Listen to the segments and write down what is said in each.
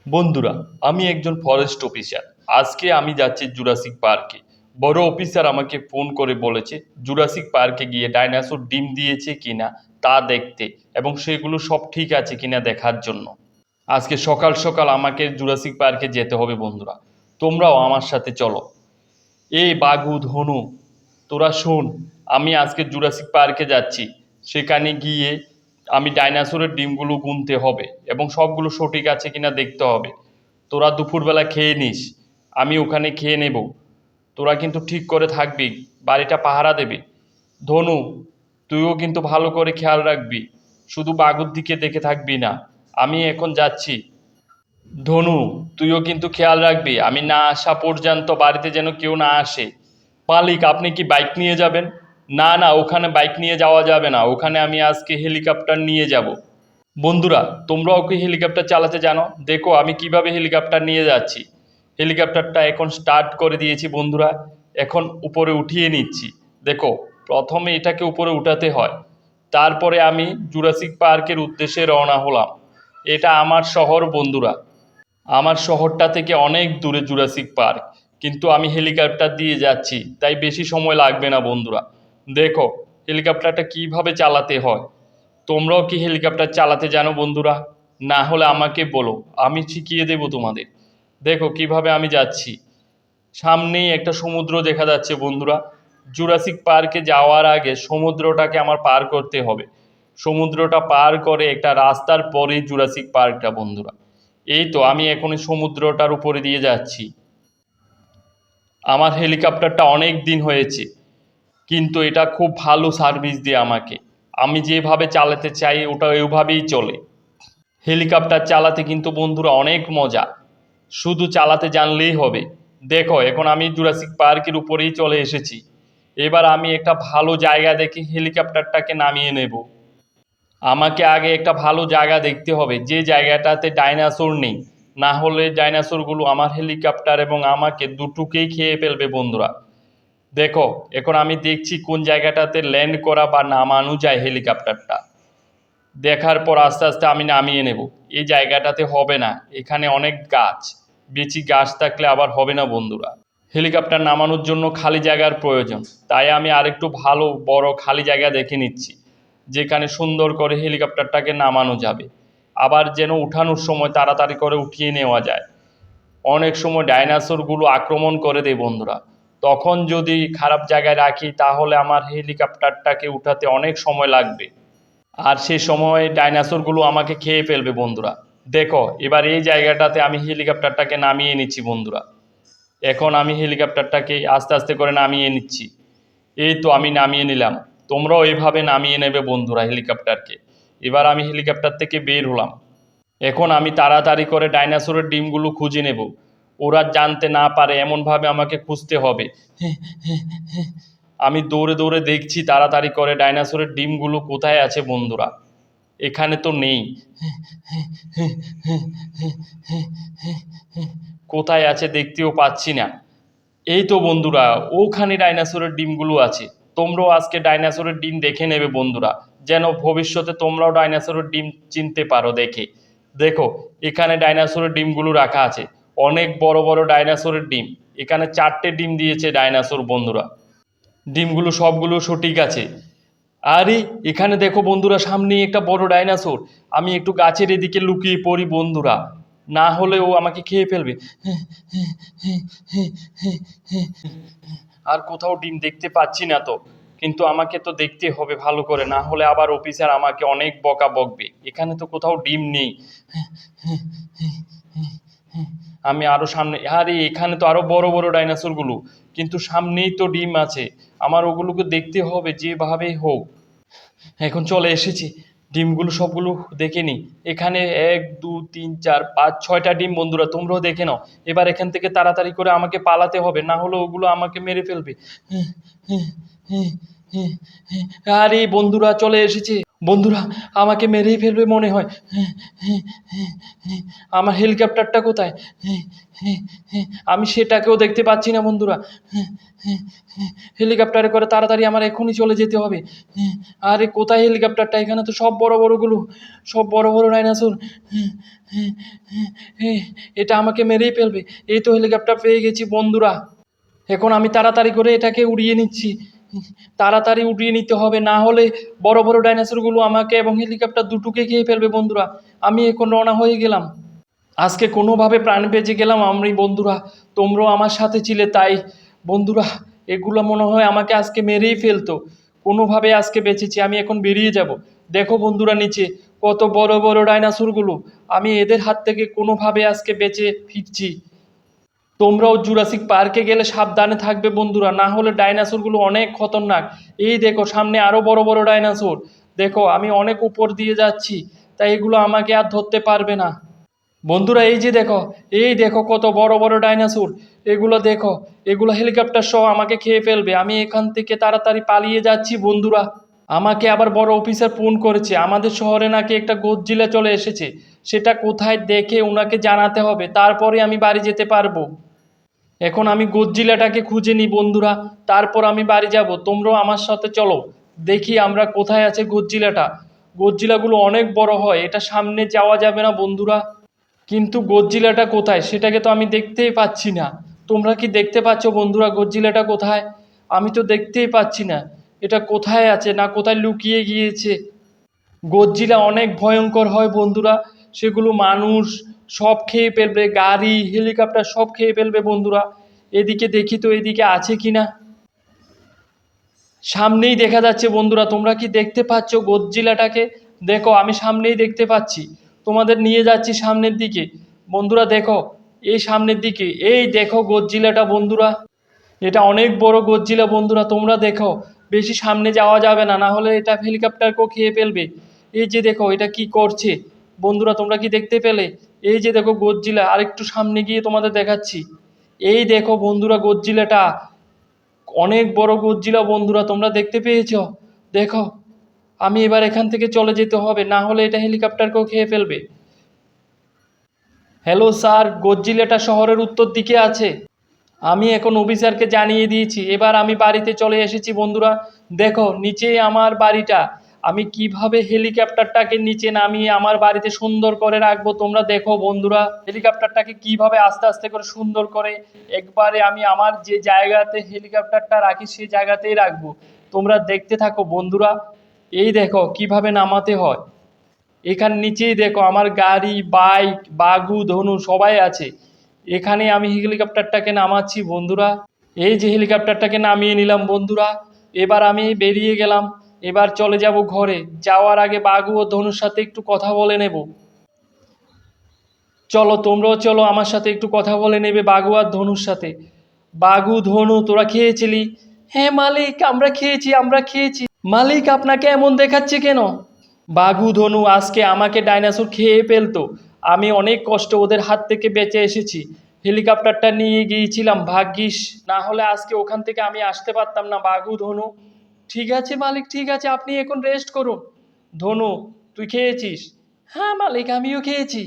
বন্ধুরা, আমি একজন ফরেস্ট অফিসার। আজকে আমি যাচ্ছি জুরাসিক পার্কে। বড় অফিসার আমাকে ফোন করে বলেছে জুরাসিক পার্কে গিয়ে ডাইনোসর ডিম দিয়েছে কিনা তা দেখতে এবং সেগুলো সব ঠিক আছে কিনা দেখার জন্য। আজকে সকাল সকাল আমাকে জুরাসিক পার্কে যেতে হবে বন্ধুরা। তোমরাও আমার সাথে চলো। এই বাঘু ধনু, তোরা শোন, আমি আজকে জুরাসিক পার্কে যাচ্ছি। সেখানে গিয়ে আমি ডাইনোসরের ডিমগুলো গুনতে হবে এবং সবগুলো সঠিক আছে কিনা দেখতে হবে। তোরা দুপুরবেলা খেয়ে নিস, আমি ওখানে খেয়ে নেব। তোরা কিন্তু ঠিক করে থাকবি, বাড়িটা পাহারা দেবে। ধনু, তুইও কিন্তু ভালো করে খেয়াল রাখবি, শুধু বাঘুর দিকে দেখে থাকবি না। আমি এখন যাচ্ছি। ধনু, তুইও কিন্তু খেয়াল রাখবি, আমি না আসা পর্যন্ত বাড়িতে যেন কেউ না আসে। মালিক, আপনি কি বাইক নিয়ে যাবেন? না না, ওখানে বাইক নিয়ে যাওয়া যাবে না, ওখানে আমি আজকে হেলিকপ্টার নিয়ে যাব। বন্ধুরা, তোমরাও কি হেলিকপ্টার চালাতে জানো? দেখো আমি কিভাবে হেলিকপ্টার নিয়ে যাচ্ছি। হেলিকপ্টারটা এখন স্টার্ট করে দিয়েছি বন্ধুরা। এখন উপরে উঠিয়ে নিচ্ছি। দেখো, প্রথমে এটাকে উপরে উঠাতে হয়, তারপরে আমি জুরাসিক পার্কের উদ্দেশ্যে রওনা হলাম। এটা আমার শহর বন্ধুরা। আমার শহরটা থেকে অনেক দূরে জুরাসিক পার্ক, কিন্তু আমি হেলিকপ্টার দিয়ে যাচ্ছি, তাই বেশি সময় লাগবে না বন্ধুরা। দেখো হেলিকপ্টারটা কিভাবে চালাতে হয়। তোমরাও কি হেলিকপ্টার চালাতে জানো বন্ধুরা? না হলে আমাকে বলো, আমি শিখিয়ে দেব তোমাদের। দেখো কিভাবে আমি যাচ্ছি। সামনেই একটা সমুদ্র দেখা যাচ্ছে বন্ধুরা। জুরাসিক পার্কে যাওয়ার আগে সমুদ্রটাকে আমার পার করতে হবে। সমুদ্রটা পার করে একটা রাস্তার পরেই জুরাসিক পার্কটা বন্ধুরা। এই তো আমি এখন এই সমুদ্রটার উপরে দিয়ে যাচ্ছি। আমার হেলিকপ্টারটা অনেক দিন হয়েছে, কিন্তু এটা খুব ভালো সার্ভিস দিয়ে আমাকে। আমি যেভাবে চালাতে চাই ওটা ওইভাবেই চলে। হেলিকপ্টার চালাতে কিন্তু বন্ধুরা অনেক মজা, শুধু চালাতে জানলেই হবে। দেখো এখন আমি জুরাসিক পার্কের উপরেই চলে এসেছি। এবার আমি একটা ভালো জায়গা দেখে হেলিকপ্টারটাকে নামিয়ে নেব। আমাকে আগে একটা ভালো জায়গা দেখতে হবে যে জায়গাটাতে ডাইনোসর নেই, না হলে ডাইনোসরগুলো আমার হেলিকপ্টার এবং আমাকে দুটোকেই খেয়ে ফেলবে বন্ধুরা। দেখো এখন আমি দেখছি কোন জায়গাটাতে ল্যান্ড করা বা নামানো যায় হেলিকপ্টারটা। দেখার পর আস্তে আস্তে আমি নামিয়ে নেব। এই জায়গাটাতে হবে না, এখানে অনেক গাছ, বেশি গাছ থাকলে আবার হবে না বন্ধুরা। হেলিকপ্টার নামানোর জন্য খালি জায়গার প্রয়োজন, তাই আমি আরেকটু ভালো বড় খালি জায়গা দেখে নিচ্ছি যেখানে সুন্দর করে হেলিকপ্টারটাকে নামানো যাবে, আবার যেন উঠানোর সময় তাড়াতাড়ি করে উঠিয়ে নেওয়া যায়। অনেক সময় ডাইনোসরগুলো আক্রমণ করে দেয় বন্ধুরা, তখন যদি খারাপ জায়গায় রাখি তাহলে আমার হেলিকপ্টারটাকে উঠাতে অনেক সময় লাগবে, আর সে সময় ডাইনোসরগুলো আমাকে খেয়ে ফেলবে বন্ধুরা। দেখো এবার এই জায়গাটাতে আমি হেলিকপ্টারটাকে নামিয়ে নিচ্ছি বন্ধুরা। এখন আমি হেলিকপ্টারটাকে আস্তে আস্তে করে নামিয়ে নিচ্ছি। এই তো আমি নামিয়ে নিলাম। তোমরাও এইভাবে নামিয়ে নেবে বন্ধুরা হেলিকপ্টারকে। এবার আমি হেলিকপ্টার থেকে বের হলাম। এখন আমি তাড়াতাড়ি করে ডাইনোসরের ডিমগুলো খুঁজে নেব। ওরা জানতে না পারে এমনভাবে আমাকে খুঁজতে হবে। আমি দৌড়ে দৌড়ে দেখছি তাড়াতাড়ি করে ডাইনোসরের ডিমগুলো কোথায় আছে বন্ধুরা। এখানে তো নেই। কোথায় আছে দেখতেও পাচ্ছি না। এই তো বন্ধুরা, ওখানে ডাইনোসরের ডিমগুলো আছে। তোমরাও আজকে ডাইনোসরের ডিম দেখে নেবে বন্ধুরা, যেন ভবিষ্যতে তোমরাও ডাইনোসরের ডিম চিনতে পারো দেখে। দেখো এখানে ডাইনোসরের ডিমগুলো রাখা আছে, অনেক বড় বড় ডাইনোসরের ডিম। এখানে 4টে ডিম দিয়েছে ডাইনোসর বন্ধুরা। ডিমগুলো সবগুলো সঠিক আছে। আরে এখানে দেখো বন্ধুরা, সামনেই একটা বড় ডাইনোসর। আমি একটু গাছের এদিকে লুকিয়ে পড়ি বন্ধুরা, না হলে ও আমাকে খেয়ে ফেলবে। আর কোথাও ডিম দেখতে পাচ্ছি না তো, কিন্তু আমাকে তো দেখতে হবে ভালো করে, না হলে আবার অফিসার আমাকে অনেক বকা বকবে। এখানে তো কোথাও ডিম নেই। আমি আরো সামনে, আরে এখানে তো আরো বড় বড় ডাইনোসরগুলো, কিন্তু সামনেই তো ডিম আছে। আমার ওগুলোকে দেখতে হবে যেভাবেই হোক। এখন চলে এসেছি, ডিমগুলো সবগুলো দেখে নিই। এখানে 1 2 3 4 5 6টা ডিম বন্ধুরা, তোমরাও দেখে নাও। এবার এখান থেকে তাড়াতাড়ি করে আমাকে পালাতে হবে, না হলে ওগুলো আমাকে মেরে ফেলবে। আরে বন্ধুরা চলে এসেছে। বন্ধুরা আমাকে মেরেই ফেলবে মনে হয়। আমার হেলিকপ্টারটা কোথায়? আমি সেটাকেও দেখতে পাচ্ছি না বন্ধুরা। হেলিকপ্টারে করে তাড়াতাড়ি আমার এখনই চলে যেতে হবে। আরে কোথায় হেলিকপ্টারটা? এখানে তো সব বড় বড়গুলো, সব বড় বড় ডাইনোসর। এটা আমাকে মেরেই ফেলবে। এই তো হেলিকপ্টার পেয়ে গেছি বন্ধুরা। এখন আমি তাড়াতাড়ি করে এটাকে উড়িয়ে নিচ্ছি। তাড়াতাড়ি উড়িয়ে নিতে হবে, না হলে বড় বড় ডাইনোসরগুলো আমাকে এবং হেলিকপ্টার দুটোকে খেয়ে ফেলবে বন্ধুরা। আমি এখন রওনা হয়ে গেলাম। আজকে কোনোভাবে প্রাণ বেঁচে গেলাম আমি বন্ধুরা। তোমরাও আমার সাথে ছিলে তাই বন্ধুরা। এগুলো মনে হয় আমাকে আজকে মেরেই ফেলতো। কোনোভাবে আজকে বেঁচেছি। আমি এখন বেরিয়ে যাব। দেখো বন্ধুরা নিচে কত বড় বড় ডাইনোসরগুলো। আমি এদের হাত থেকে কোনোভাবে আজকে বেঁচে ফিরছি। তোমরাও জুরাসিক পার্কে গেলে সাবধানে থাকবে বন্ধুরা, না হলে ডাইনোসরগুলো অনেক খতরনাক। এই দেখো সামনে আরো বড় বড় ডাইনোসর। দেখো আমি অনেক উপর দিয়ে যাচ্ছি, তাই এগুলো আমাকে আর ধরতে পারবে না। বন্ধুরা এই দেখো কত বড় বড় ডাইনোসর। এগুলো দেখো, এগুলো হেলিকপ্টার সহ আমাকে খেয়ে ফেলবে। আমি এখান থেকে তাড়াতাড়ি পালিয়ে যাচ্ছি বন্ধুরা। আমাকে আবার বড় অফিসার ফোন করেছে, আমাদের শহরে নাকি একটা গডজিলা চলে এসেছে। সেটা কোথায় দেখে ওনাকে জানাতে হবে, তারপরে আমি বাড়ি যেতে পারবো। এখন আমি গডজিলাটাকে খুঁজে নিই বন্ধুরা, তারপর আমি বাড়ি যাব। তোমরাও আমার সাথে চলো, দেখি আমরা কোথায় আছে গডজিলাটা। গডজিলাগুলো অনেক বড় হয়, এটা সামনে যাওয়া যাবে না বন্ধুরা। কিন্তু গডজিলাটা কোথায় সেটাকে তো আমি দেখতেই পাচ্ছি না। তোমরা কি দেখতে পাচ্ছ বন্ধুরা গডজিলাটা কোথায়? আমি তো দেখতেই পাচ্ছি না। এটা কোথায় আছে, না কোথায় লুকিয়ে গিয়েছে। গডজিলা অনেক ভয়ঙ্কর হয় বন্ধুরা। সেগুলো মানুষ সব খেয়ে ফেলবে, গাড়ি হেলিকপ্টার সব খেয়ে ফেলবে বন্ধুরা। এদিকে দেখি তো এদিকে আছে কিনা। সামনেই দেখা যাচ্ছে বন্ধুরা, তোমরা কি দেখতে পাচ্ছ গডজিলাটাকে? দেখো আমি সামনেই দেখতে পাচ্ছি। তোমাদের নিয়ে যাচ্ছি সামনের দিকে বন্ধুরা। দেখো এই সামনের দিকে, এই দেখো গডজিলাটা বন্ধুরা। এটা অনেক বড় গডজিলা বন্ধুরা, তোমরা দেখো। বেশি সামনে যাওয়া যাবে না, না হলে এটা হেলিকপ্টারকেও খেয়ে ফেলবে। এই যে দেখো এটা কি করছে বন্ধুরা, তোমরা কি দেখতে পেলে? এই যে দেখো গডজিলা, আরেকটু সামনে গিয়ে তোমাদের দেখাচ্ছি। এই দেখো বন্ধুরা গডজিলাটা, অনেক বড় গডজিলা বন্ধুরা, তোমরা দেখতে পেয়েছো? দেখো আমি এবার এখান থেকে চলে যেতে হবে, না হলে এটা হেলিকপ্টারকেও খেয়ে ফেলবে। হ্যালো স্যার, গডজিলাটা শহরের উত্তর দিকে আছে। আমি এখন অফিসারকে জানিয়ে দিয়েছি। এবার আমি বাড়িতে চলে এসেছি বন্ধুরা। দেখো নিচে আমার বাড়িটা। আমি কিভাবে হেলিকপ্টারটাকে নিচে নামিয়ে আমার বাড়িতে সুন্দর করে রাখবো তোমরা দেখো বন্ধুরা। হেলিকপ্টারটাকে কিভাবে আস্তে আস্তে করে সুন্দর করে একবারে আমি আমার যে জায়গাতে হেলিকপ্টারটা রাখি সেই জায়গাতেই রাখবো। তোমরা দেখতে থাকো বন্ধুরা। এই দেখো কিভাবে নামাতে হয়। এখান নিচেই দেখো আমার গাড়ি, বাইক, বাঘু, ধনু সবাই আছে। এখানে আমি হেলিকপ্টারটাকে নামাচ্ছি বন্ধুরা। এই যে হেলিকপ্টারটাকে নামিয়ে নিলাম বন্ধুরা। এবার আমি বেরিয়ে গেলাম। এবার চলে যাব ঘরে। যাওয়ার আগে বাঘু ও ধনুর সাথে একটু কথা বলে নেব। চলো তোমরাও চলো, আমার সাথে একটু কথা বলে নেবে বাঘু আর ধনুর সাথে। বাঘু, ধনু তোরা খেয়েছিলি? হ্যাঁ মালিক, আমরা খেয়েছি, আমরা খেয়েছি। মালিক আপনাকে এমন দেখাচ্ছে কেন? বাঘু, ধনু আজকে আমাকে ডাইনোসর খেয়ে ফেলতো। আমি অনেক কষ্ট ওদের হাত থেকে বেঁচে এসেছি। হেলিকপ্টারটা নিয়ে গিয়েছিলাম, ভাগ্যিস, না হলে আজকে ওখান থেকে আমি আসতে পারতাম না। বাঘু, ধনু ঠিক আছে মালিক, ঠিক আছে, আপনি এখন রেস্ট করুন। ধনু তুই খেয়েছিস? হ্যাঁ মালিক, আমিও খেয়েছি।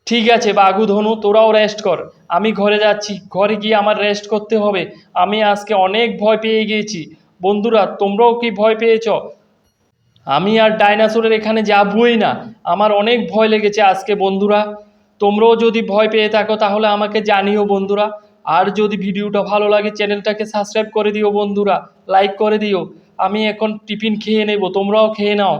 ঠিক আছে বাঘু, ধনু তোরাও রেস্ট কর। আমি ঘরে যাচ্ছি, ঘরে গিয়ে আমার রেস্ট করতে হবে। আমি আজকে অনেক ভয় পেয়ে গিয়েছি। বন্ধুরা তোমরাও কি ভয় পেয়েছ? আমি আর ডাইনোসরের এখানে যাবই না। আমার অনেক ভয় লেগেছে আজকে বন্ধুরা। তোমরাও যদি ভয় পেয়ে থাকো তাহলে আমাকে জানিও বন্ধুরা। আর যদি ভিডিওটা ভালো লাগে চ্যানেলটাকে সাবস্ক্রাইব করে দিও বন্ধুরা, লাইক করে দিও। আমি এখন টিফিন খেয়ে নেব, তোমরাও খেয়ে নাও।